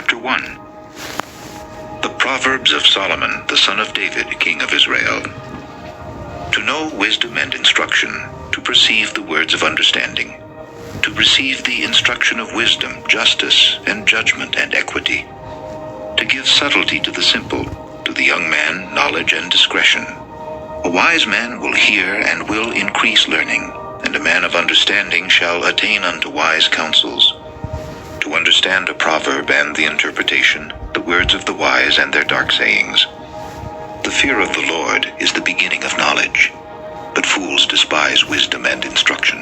Chapter 1. The Proverbs of Solomon, the son of David, king of Israel. To know wisdom and instruction, to perceive the words of understanding, to receive the instruction of wisdom, justice, and judgment and equity, to give subtlety to the simple, to the young man knowledge and discretion. A wise man will hear and will increase learning, and a man of understanding shall attain unto wise counsels. To understand a proverb and the interpretation, the words of the wise and their dark sayings. The fear of the Lord is the beginning of knowledge, but fools despise wisdom and instruction.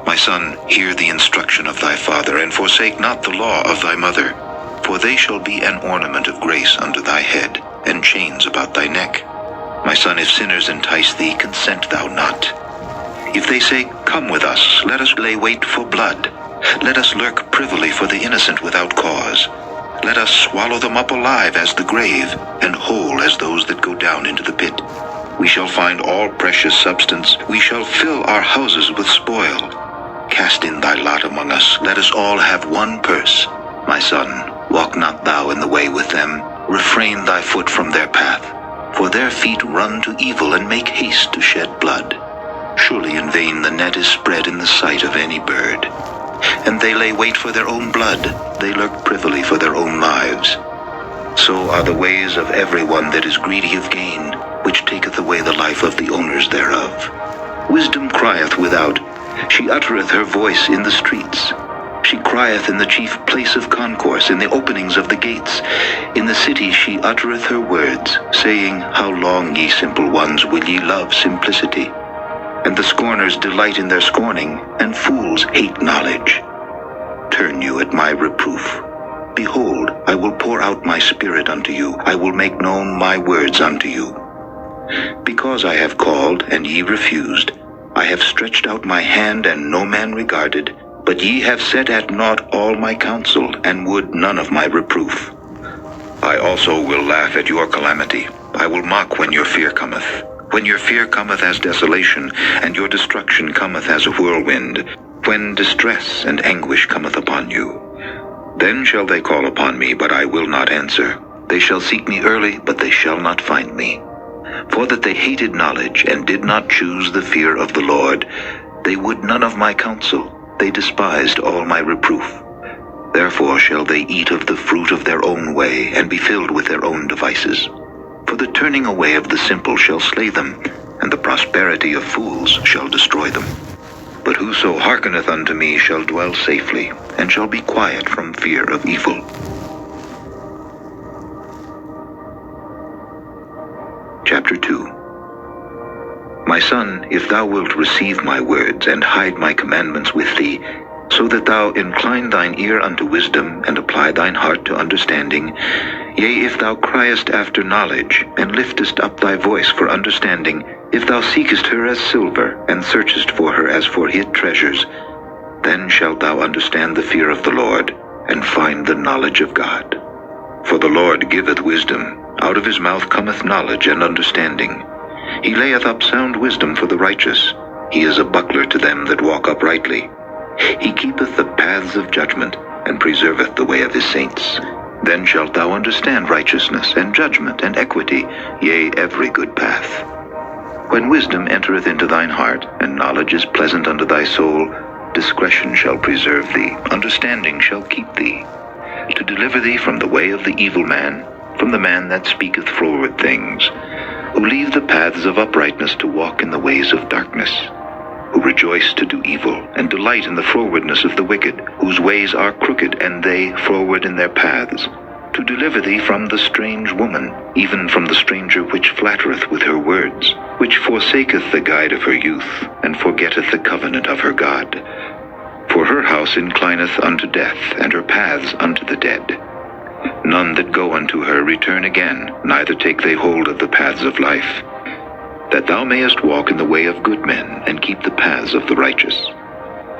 My son, hear the instruction of thy father, and forsake not the law of thy mother, for they shall be an ornament of grace unto thy head, and chains about thy neck. My son, if sinners entice thee, consent thou not. If they say, Come with us, let us lay wait for blood. Let us lurk privily for the innocent without cause. Let us swallow them up alive as the grave, and whole as those that go down into the pit. We shall find all precious substance. We shall fill our houses with spoil. Cast in thy lot among us. Let us all have one purse. My son, walk not thou in the way with them. Refrain thy foot from their path. For their feet run to evil and make haste to shed blood. Surely in vain the net is spread in the sight of any bird. And they lay wait for their own blood, they lurk privily for their own lives. So are the ways of every one that is greedy of gain, which taketh away the life of the owners thereof. Wisdom crieth without, she uttereth her voice in the streets. She crieth in the chief place of concourse, in the openings of the gates. In the city she uttereth her words, saying, How long, ye simple ones, will ye love simplicity? And the scorners delight in their scorning, and fools hate knowledge. Turn you at my reproof. Behold, I will pour out my spirit unto you. I will make known my words unto you. Because I have called, and ye refused, I have stretched out my hand, and no man regarded. But ye have set at naught all my counsel, and would none of my reproof. I also will laugh at your calamity. I will mock when your fear cometh. When your fear cometh as desolation, and your destruction cometh as a whirlwind, when distress and anguish cometh upon you. Then shall they call upon me, but I will not answer. They shall seek me early, but they shall not find me. For that they hated knowledge, and did not choose the fear of the Lord, they would none of my counsel, they despised all my reproof. Therefore shall they eat of the fruit of their own way, and be filled with their own devices. For the turning away of the simple shall slay them, and the prosperity of fools shall destroy them. But whoso hearkeneth unto me shall dwell safely, and shall be quiet from fear of evil. Chapter 2. My son, if thou wilt receive my words, and hide my commandments with thee, so that thou incline thine ear unto wisdom, and apply thine heart to understanding, yea, if thou criest after knowledge, and liftest up thy voice for understanding, if thou seekest her as silver, and searchest for her as for hid treasures, then shalt thou understand the fear of the Lord, and find the knowledge of God. For the Lord giveth wisdom, out of his mouth cometh knowledge and understanding. He layeth up sound wisdom for the righteous. He is a buckler to them that walk uprightly. He keepeth the paths of judgment, and preserveth the way of his saints. Then shalt thou understand righteousness, and judgment, and equity, yea, every good path. When wisdom entereth into thine heart, and knowledge is pleasant unto thy soul, discretion shall preserve thee, understanding shall keep thee, to deliver thee from the way of the evil man, from the man that speaketh froward things, who leave the paths of uprightness to walk in the ways of darkness, who rejoice to do evil, and delight in the frowardness of the wicked, whose ways are crooked, and they froward in their paths, to deliver thee from the strange woman, even from the stranger which flattereth with her words, which forsaketh the guide of her youth, and forgetteth the covenant of her God. For her house inclineth unto death, and her paths unto the dead. None that go unto her return again, neither take they hold of the paths of life. That thou mayest walk in the way of good men, and keep the paths of the righteous.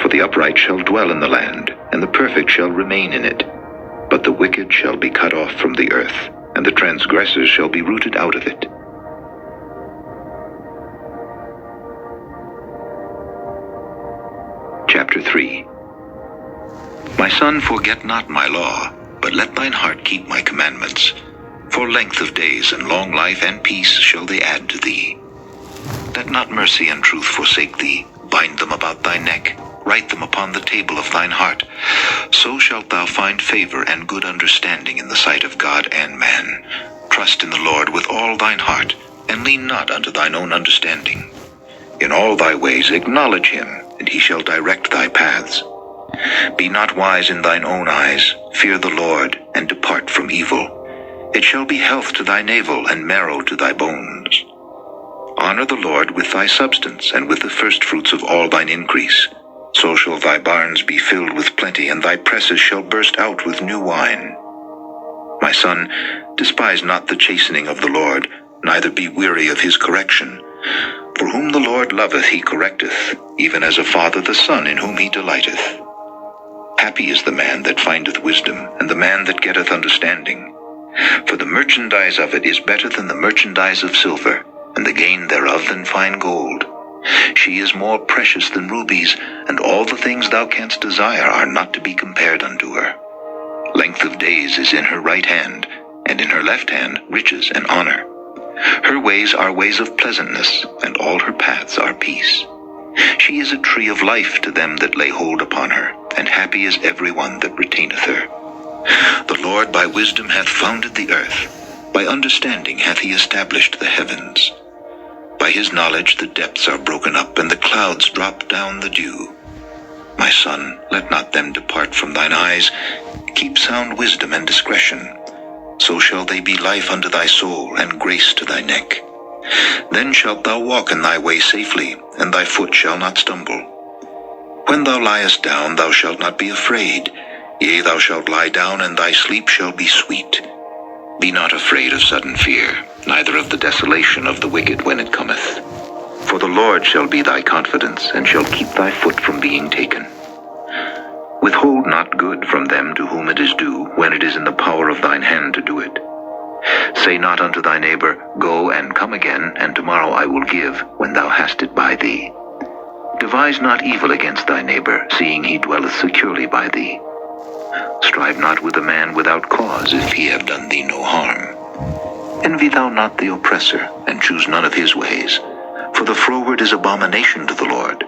For the upright shall dwell in the land, and the perfect shall remain in it. But the wicked shall be cut off from the earth, and the transgressors shall be rooted out of it. Chapter 3. My son, forget not my law, but let thine heart keep my commandments. For length of days and long life and peace shall they add to thee. Let not mercy and truth forsake thee. Bind them about thy neck. Write them upon the table of thine heart. So shalt thou find favor and good understanding in the sight of God and man. Trust in the Lord with all thine heart, and lean not unto thine own understanding. In all thy ways acknowledge him, and he shall direct thy paths. Be not wise in thine own eyes. Fear the Lord, and depart from evil. It shall be health to thy navel, and marrow to thy bones. Honor the Lord with thy substance, and with the firstfruits of all thine increase. So shall thy barns be filled with plenty, and thy presses shall burst out with new wine. My son, despise not the chastening of the Lord, neither be weary of his correction. For whom the Lord loveth he correcteth, even as a father the son in whom he delighteth. Happy is the man that findeth wisdom, and the man that getteth understanding. For the merchandise of it is better than the merchandise of silver, and the gain thereof than fine gold. She is more precious than rubies, and all the things thou canst desire are not to be compared unto her. Length of days is in her right hand, and in her left hand riches and honor. Her ways are ways of pleasantness, and all her paths are peace. She is a tree of life to them that lay hold upon her, and happy is every one that retaineth her. The Lord by wisdom hath founded the earth, by understanding hath he established the heavens. By his knowledge the depths are broken up, and the clouds drop down the dew. My son, let not them depart from thine eyes. Keep sound wisdom and discretion. So shall they be life unto thy soul, and grace to thy neck. Then shalt thou walk in thy way safely, and thy foot shall not stumble. When thou liest down, thou shalt not be afraid. Yea, thou shalt lie down, and thy sleep shall be sweet. Be not afraid of sudden fear, neither of the desolation of the wicked when it cometh. For the Lord shall be thy confidence, and shall keep thy foot from being taken. Withhold not good from them to whom it is due, when it is in the power of thine hand to do it. Say not unto thy neighbor, Go and come again, and tomorrow I will give, when thou hast it by thee. Devise not evil against thy neighbor, seeing he dwelleth securely by thee. Strive not with a man without cause, if he have done thee no harm. Envy thou not the oppressor, and choose none of his ways. For the froward is abomination to the Lord,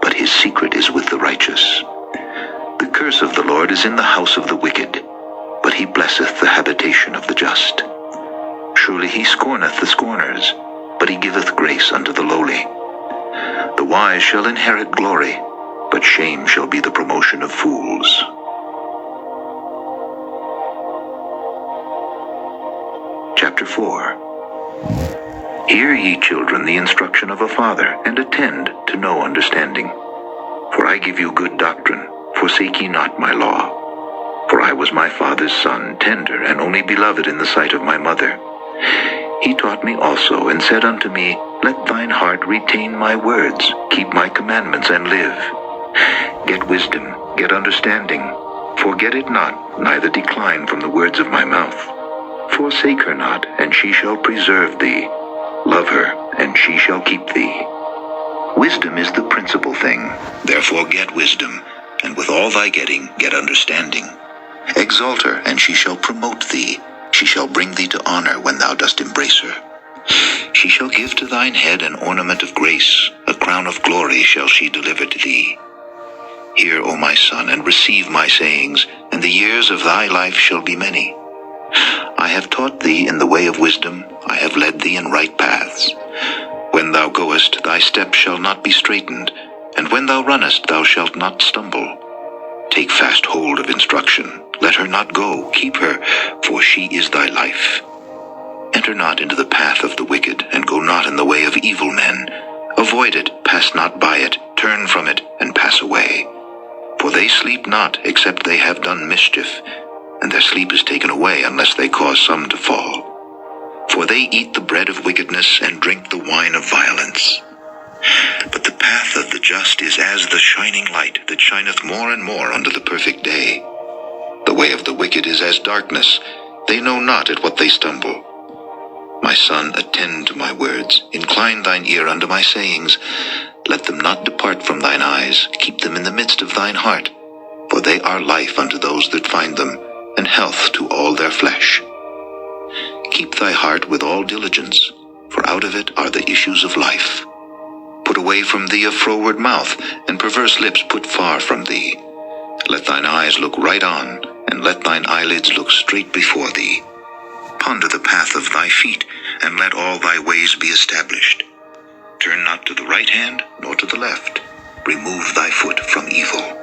but his secret is with the righteous. The curse of the Lord is in the house of the wicked, but he blesseth the habitation of the just. Surely he scorneth the scorners, but he giveth grace unto the lowly. The wise shall inherit glory, but shame shall be the promotion of fools. Chapter 4. Hear ye children the instruction of a father, and attend to know understanding. For I give you good doctrine, forsake ye not my law. For I was my father's son, tender and only beloved in the sight of my mother. He taught me also, and said unto me, Let thine heart retain my words, keep my commandments, and live. Get wisdom, get understanding. Forget it not, neither decline from the words of my mouth. Forsake her not, and she shall preserve thee. Love her, and she shall keep thee. Wisdom is the principal thing. Therefore get wisdom, and with all thy getting, get understanding. Exalt her, and she shall promote thee. She shall bring thee to honor when thou dost embrace her. She shall give to thine head an ornament of grace. A crown of glory shall she deliver to thee. Hear, O my son, and receive my sayings, and the years of thy life shall be many. I have taught thee in the way of wisdom, I have led thee in right paths. When thou goest, thy steps shall not be straitened, and when thou runnest, thou shalt not stumble. Take fast hold of instruction, let her not go, keep her, for she is thy life. Enter not into the path of the wicked, and go not in the way of evil men. Avoid it, pass not by it, turn from it, and pass away. For they sleep not, except they have done mischief, and their sleep is taken away unless they cause some to fall. For they eat the bread of wickedness, and drink the wine of violence. But the path of the just is as the shining light that shineth more and more unto the perfect day. The way of the wicked is as darkness, they know not at what they stumble. My son, attend to my words, incline thine ear unto my sayings. Let them not depart from thine eyes, keep them in the midst of thine heart. For they are life unto those that find them, and health to all their flesh. Keep thy heart with all diligence, for out of it are the issues of life. Put away from thee a froward mouth, and perverse lips put far from thee. Let thine eyes look right on, and let thine eyelids look straight before thee. Ponder the path of thy feet, and let all thy ways be established. Turn not to the right hand, nor to the left. Remove thy foot from evil.